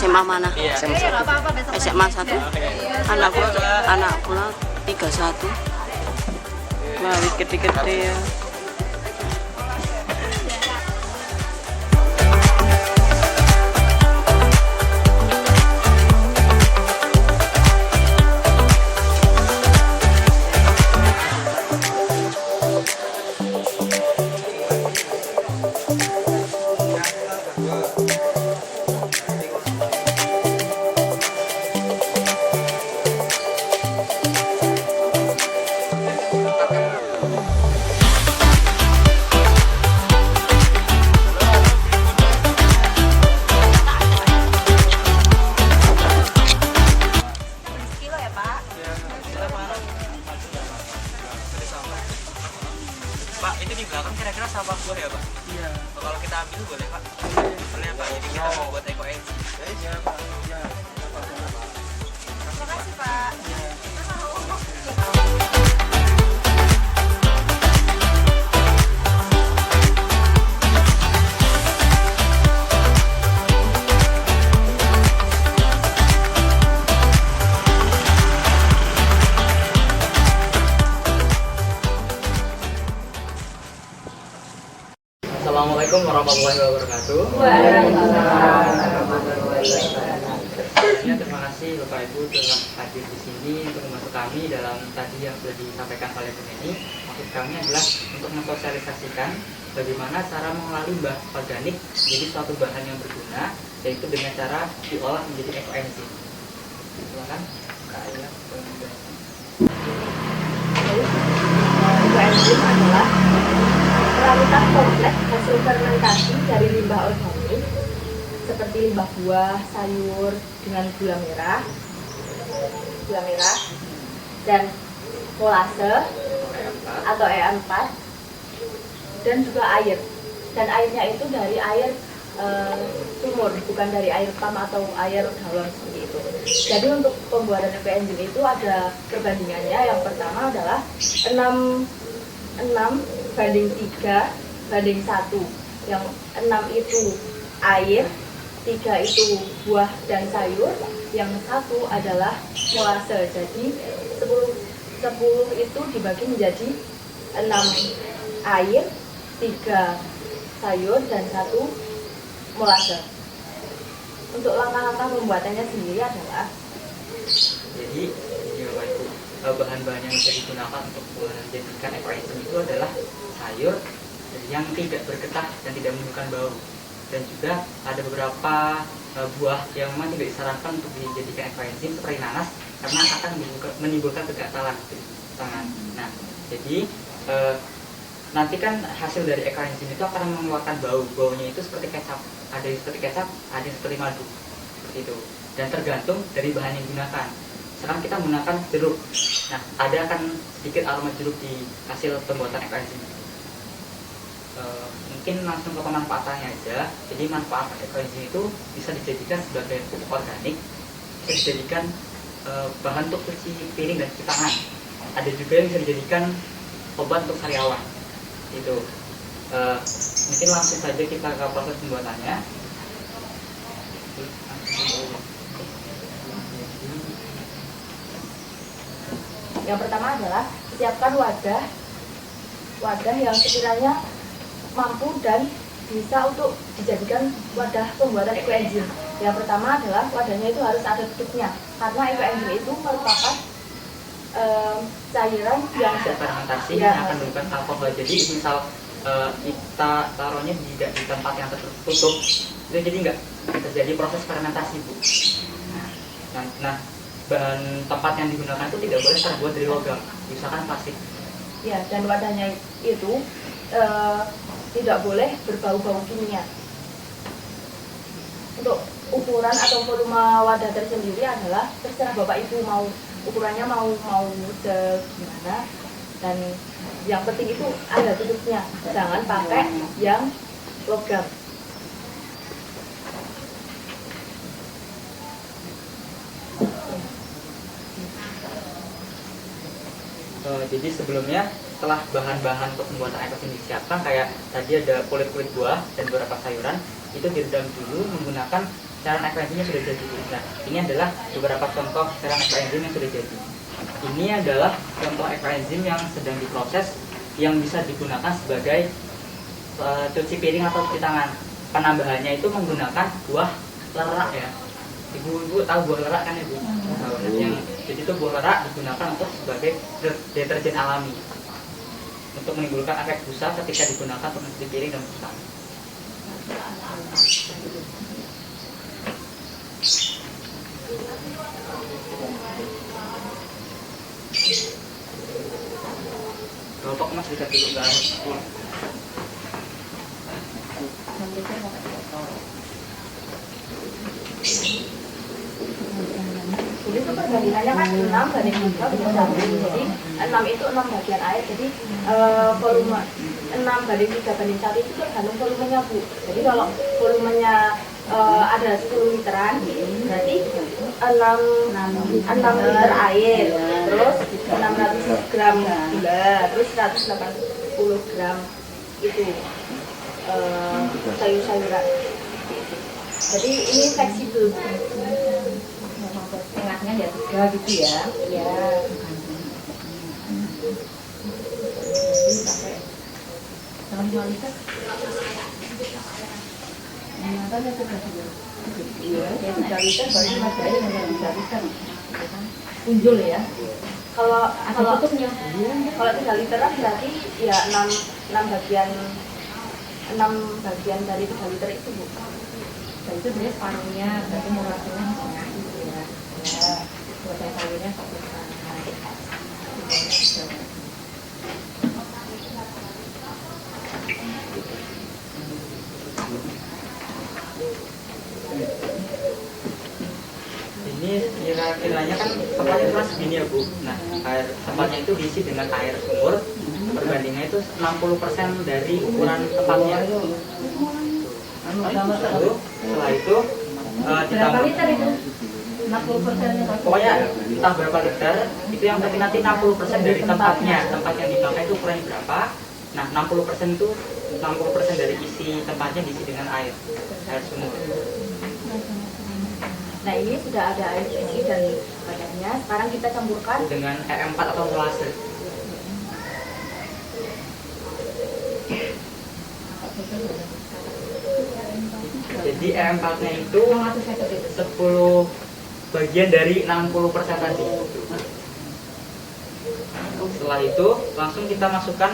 SMA mana? Iya. SMA 1. SMA 1. Anakku lah 31. Wah, gede-gede ya. Pak, itu di belakang kira-kira sampah buah ya, Pak? Iya. Kalau kita ambil boleh, Pak? Boleh, Pak. Jadi kita mau buat eco-energy. Iya, Pak. Iya. Terima kasih, Pak. Assalamualaikum warahmatullahi wabarakatuh. Waalaikumsalam warahmatullahi wabarakatuh. Terima kasih Bapak Ibu telah hadir di sini untuk membantu kami dalam tadi yang sudah disampaikan oleh Bu Neni. Maksud kami adalah untuk mensosialisasikan bagaimana cara mengolah limbah organik menjadi suatu bahan yang berguna, yaitu dengan cara diolah menjadi eco-energy. Silakan Kak Aya. Eco-energy adalah perawitan kompleks hasil fermentasi dari limbah organik seperti limbah buah, sayur dengan gula merah dan molase atau E4 dan juga air. Dan airnya itu dari air sumur, bukan dari air pam atau air galon seperti itu. Jadi untuk pembuatan eco-engine itu ada perbandingannya. Yang pertama adalah 6 banding 3 banding 1. Yang 6 itu air, 3 itu buah dan sayur, yang 1 adalah molase. Jadi 10 itu dibagi menjadi 6 air, 3 sayur dan 1 molase. Untuk langkah-langkah pembuatannya sendiri adalah, jadi Bapak Ibu, bahan-bahan yang bisa digunakan untuk menjadikan eco-energy itu adalah sayur yang tidak bergetah dan tidak menimbulkan bau, dan juga ada beberapa buah yang memang tidak disarankan untuk dijadikan eco-energy seperti nanas karena akan menimbulkan kegatalan di tangan. Nah, jadi nanti kan hasil dari eco-energy itu akan mengeluarkan baunya itu seperti kecap, ada yang seperti kecap, ada yang seperti madu, seperti itu, dan tergantung dari bahan yang digunakan. Sekarang kita menggunakan jeruk. Nah, ada akan sedikit aroma jeruk di hasil pembuatan eco-energy. Mungkin langsung ke pemanfaatannya aja. Jadi manfaat eco-energy itu bisa dijadikan sebagai pupuk organik, bisa dijadikan bahan untuk cuci piring dan cuci tangan. Ada juga yang bisa dijadikan obat untuk sariawan. Itu mungkin langsung saja kita ke proses pembuatannya. yang pertama adalah siapkan wadah yang sekiranya mampu dan bisa untuk dijadikan wadah pembuatan eco-engine. Yang pertama adalah wadahnya itu harus ada tutupnya, karena eco-engine itu merupakan cairan yang fermentasi yang akan menimbulkan alkohol. Jadi misal kita taruhnya di tempat yang tertutup, itu jadi nggak terjadi proses fermentasi, Bu. Nah, bahan tempat yang digunakan itu tidak boleh terbuat dari logam, misalkan plastik. Ya, dan wadahnya itu tidak boleh berbau-bau kimia. Untuk ukuran atau volume wadah tersendiri adalah terserah Bapak Ibu mau ukurannya mau segimana, dan yang penting itu ada tutupnya, jangan pakai yang logam. Jadi sebelumnya setelah bahan-bahan untuk pembuatan eco-energy disiapkan, kayak tadi ada kulit-kulit buah dan beberapa sayuran, itu direndam dulu menggunakan cairan ekstraenzim yang sudah jadi. Nah, ini adalah beberapa contoh cairan ekstraenzim yang sudah jadi. Ini adalah contoh ekstraenzim yang sedang diproses yang bisa digunakan sebagai cuci piring atau cuci tangan. Penambahannya itu menggunakan buah lerak ya. Ibu-ibu tahu buah lerak kan ibu? Jadi itu buah lerak digunakan untuk sebagai deterjen alami untuk menimbulkan efek busa ketika digunakan untuk mencuci piring dan cuci tangan. Kelompok mas bisa duduk garis. Jadi itu perbandingannya kan 6 banding 3 banding 1. Jadi 6 itu 6 bagian air. Jadi volume 6 banding 3 banding 1 itu tergantung volumenya Bu. Jadi kalau volumenya ada 10 literan, berarti 6 liter air, terus 600 gram gula, terus 180 gram itu sayur-sayuran. Jadi ini fleksibel. Tengahnya ya 3 gitu ya. Iya. Jadi sampai 5 liter. Iya, 3 liter baru Mas Jaya dengan 3 liter. Unjul ya. Kalau 3 literan berarti ya 6 bagian dari 3 liter itu Bu. Dan itu sebenarnya separuhnya, berarti murahnya setengah gitu ya. Ya, buat yang sayurnya 1 setengah. Ini kira-kiranya kan tempatnya cuma segini ya Bu. Nah, tempatnya itu diisi dengan air sumur. Perbandingannya itu 60% dari ukuran tempatnya. Setelah itu ditambah. Liter itu? 60%-nya. Pokoknya entah berapa liter, itu yang penting nanti 60% dari tempatnya. Tempat yang dipakai itu ukurannya berapa. Nah, 60% itu 60% dari isi tempatnya diisi dengan air sumur. Nah ini sudah ada air suci dan badannya. Sekarang kita campurkan dengan E4 atau molase. Jadi E4-nya itu 10 bagian dari 60% tadi. Setelah itu langsung kita masukkan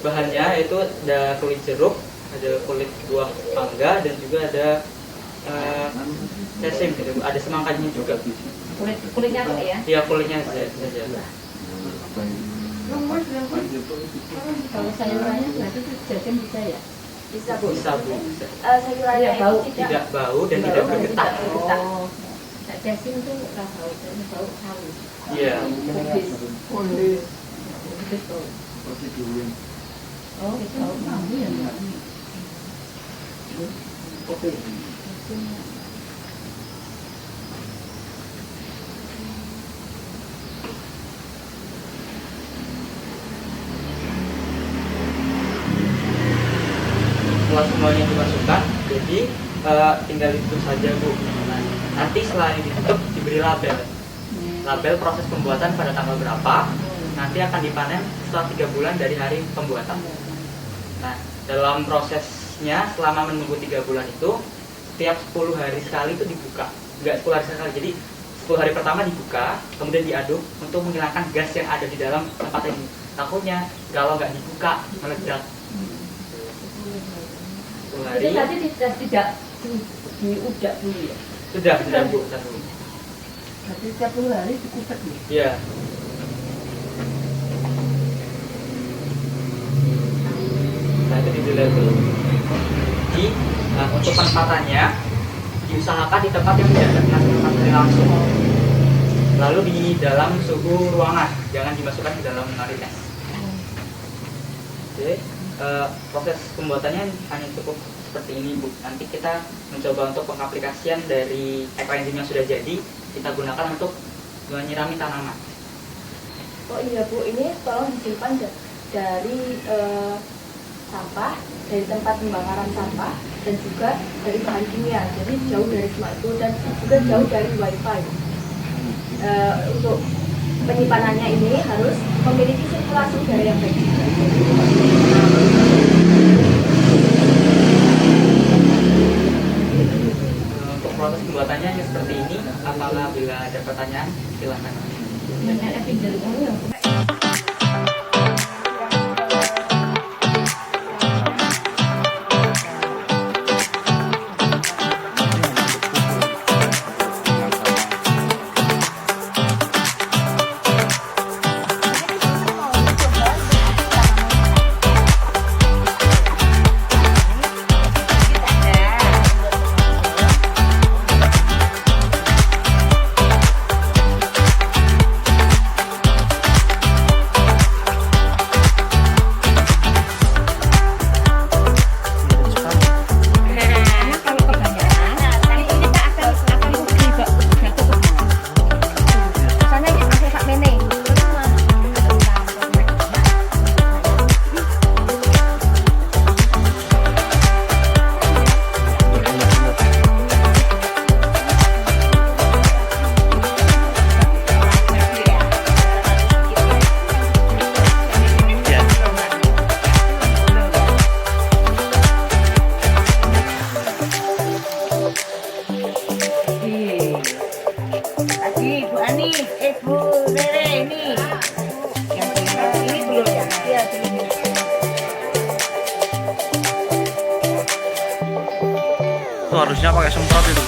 bahannya, yaitu ada kulit jeruk, ada kulit buah mangga, dan juga ada sesim, ada semangkanya juga. kulitnya apa ya? Iya, kulitnya saja. Kalau sayurannya berarti jajan bisa ya? Bisa Bu. Bisa Bu. Sayurannya Bau, itu tidak bau dan tidak bergetah. Oh. Jasin itu nggak bau, bau sawi. Iya. Kulis. Oh, itu bau sawi ya? Oke. Setelah semuanya dimasukkan, jadi tinggal ditutup saja Bu. Nah, nanti setelah ditutup diberi label. Label proses pembuatan pada tanggal berapa, nanti akan dipanen setelah 3 bulan dari hari pembuatan. Nah, dalam prosesnya selama menunggu 3 bulan itu, setiap 10 hari sekali itu dibuka. Enggak 10 hari sekali, jadi 10 hari pertama dibuka, kemudian diaduk untuk menghilangkan gas yang ada di dalam tempat ini. Takutnya kalau nggak dibuka meledak. Itu tadi tidak diudak dulu ya? Sudah Bu. Berarti setiap 10 hari dikutek ya? Iya. Nah, itu dilihat dulu. Jadi, untuk penempatannya diusahakan di tempat yang tidak terkena matahari langsung. Lalu di dalam suhu ruangan, jangan dimasukkan ke dalam lemari es. Oke. Proses pembuatannya hanya cukup seperti ini Bu. Nanti kita mencoba untuk pengaplikasian dari ekoenzim yang sudah jadi kita gunakan untuk menyirami tanaman. Oh iya Bu, ini tolong disimpan dari sampah dari tempat pembakaran sampah dan juga dari bahan kimia. Jadi jauh dari semua itu dan juga jauh dari wifi. Untuk penyimpanannya ini harus memiliki sirkulasi udara yang baik. Untuk proses pembuatannya hanya seperti ini. Apabila ada pertanyaan, silakan. Bu Ani, Bu Rere ini. Yang ini belum ya? Iya, belum. Itu harusnya pakai semprot itu.